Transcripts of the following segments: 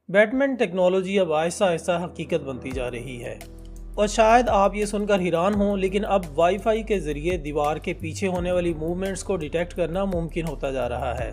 Batman technology अब आहिस्ता आहिस्ता हकीकत बनती जा रही है और शायद आप ये सुनकर हैरान हों, लेकिन अब वाईफाई के ज़रिए दीवार के पीछे होने वाली मूवमेंट्स को डिटेक्ट करना मुमकिन होता जा रहा है।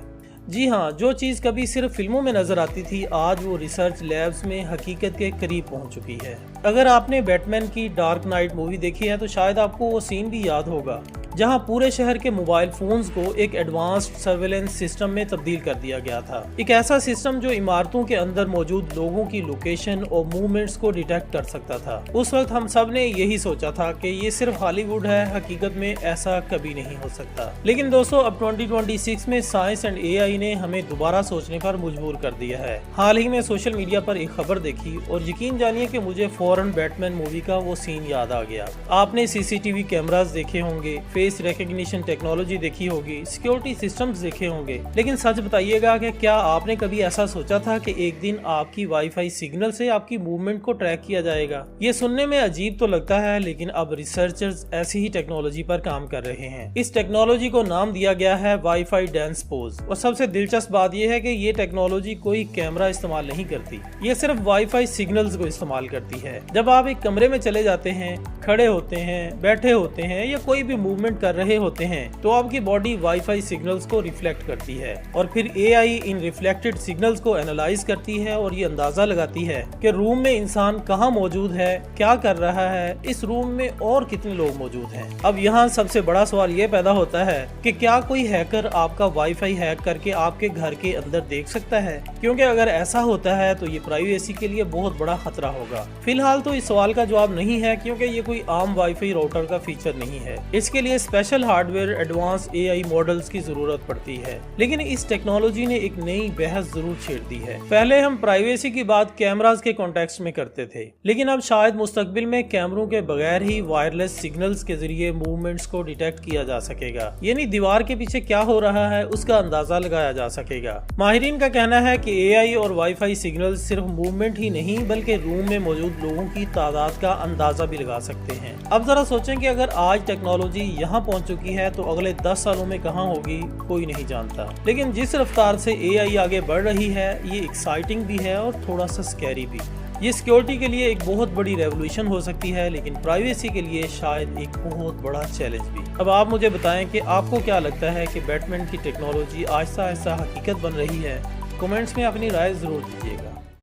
जी हाँ, जो चीज़ कभी सिर्फ फिल्मों में नज़र आती थी, आज वो रिसर्च लैब्स में हकीकत के करीब पहुंच चुकी है। अगर आपने बैटमैन की डार्क नाइट मूवी देखी है तो शायद आपको वो सीन भी याद होगा जहां पूरे शहर के मोबाइल फोन्स को एक एडवांस्ड सर्वेलेंस सिस्टम में तब्दील कर दिया गया था। एक ऐसा सिस्टम जो इमारतों के अंदर मौजूद लोगों की लोकेशन और मूवमेंट्स को डिटेक्ट कर सकता था। उस वक्त हम सब ने यही सोचा था कि ये सिर्फ हॉलीवुड है, हकीकत में ऐसा कभी नहीं हो सकता। लेकिन दोस्तों, अब 2026 में साइंस एंड एआई ने हमें दोबारा सोचने पर मजबूर कर दिया है। हाल ही में सोशल मीडिया पर एक खबर देखी और यकीन जानिए कि मुझे फौरन बैटमैन मूवी का वो सीन याद आ गया। आपने सीसीटीवी कैमरास देखे होंगे, फेस रिकॉग्निशन टेक्नोलॉजी देखी होगी, सिक्योरिटी सिस्टम्स देखे होंगे, लेकिन सच बताइएगा कि क्या आपने कभी ऐसा सोचा था कि एक दिन आपकी वाईफाई सिग्नल से आपकी मूवमेंट को ट्रैक किया जाएगा? ये सुनने में अजीब तो लगता है, लेकिन अब रिसर्चर्स ऐसी ही टेक्नोलॉजी पर काम कर रहे हैं। इस टेक्नोलॉजी को नाम दिया गया है वाईफाई डेंस पोज। और सबसे दिलचस्प बात यह है कि ये टेक्नोलॉजी कोई कैमरा इस्तेमाल नहीं करती, ये सिर्फ वाईफाई सिग्नल्स को इस्तेमाल करती है। जब आप एक कमरे में चले जाते हैं, खड़े होते हैं, बैठे होते हैं या कोई भी मूवमेंट कर रहे होते हैं, तो आपकी बॉडी वाईफाई सिग्नल्स को रिफ्लेक्ट करती है और फिर एआई इन रिफ्लेक्टेड सिग्नल्स को एनालाइज करती है और ये अंदाजा लगाती है कि रूम में इंसान कहाँ मौजूद है, क्या कर रहा है, इस रूम में और कितने लोग मौजूद हैं। अब यहाँ सबसे बड़ा सवाल ये पैदा होता है कि क्या कोई हैकर आपका वाईफाई हैक करके आपके घर के अंदर देख सकता है? क्योंकि अगर ऐसा होता है तो ये प्राइवेसी के लिए बहुत बड़ा खतरा होगा। फिलहाल तो इस सवाल का जवाब नहीं है, क्योंकि ये कोई आम वाईफाई राउटर का फीचर नहीं है। इसके लिए special hardware, advance AI models की जरूरत पड़ती है। लेकिन इस टेक्नोलॉजी ने एक नई बहस जरूर छेड़ दी है। पहले हम प्राइवेसी की बात कैमरास के कॉन्टेक्स्ट में करते थे, लेकिन अब शायद मुस्तकबिल में कैमरों के बगैर ही वायरलेस सिग्नल्स के जरिए मूवमेंट्स को डिटेक्ट किया जा सकेगा। यानी दीवार के पीछे क्या हो रहा है उसका अंदाजा लगाया जा सकेगा। माहिरीन का कहना है कि एआई और वाईफाई सिग्नल सिर्फ मूवमेंट ही नहीं बल्कि रूम में मौजूद लोगों की तादाद का अंदाजा भी लगा सकते हैं। अब जरा सोचें कि अगर आज टेक्नोलॉजी यहाँ पहुँच चुकी है तो अगले 10 सालों में कहाँ होगी कोई नहीं जानता। लेकिन जिस रफ्तार से एआई आगे बढ़ रही है, ये एक्साइटिंग भी है और थोड़ा सा स्कैरी भी। ये सिक्योरिटी के लिए एक बहुत बड़ी रेवोल्यूशन हो सकती है, लेकिन प्राइवेसी के लिए शायद एक बहुत बड़ा चैलेंज भी। अब आप मुझे बताएं कि आपको क्या लगता है कि बैटमैन की टेक्नोलॉजी आहिस्ता आहिस्ता हकीकत बन रही है? कमेंट्स में अपनी राय जरूर दीजिएगा।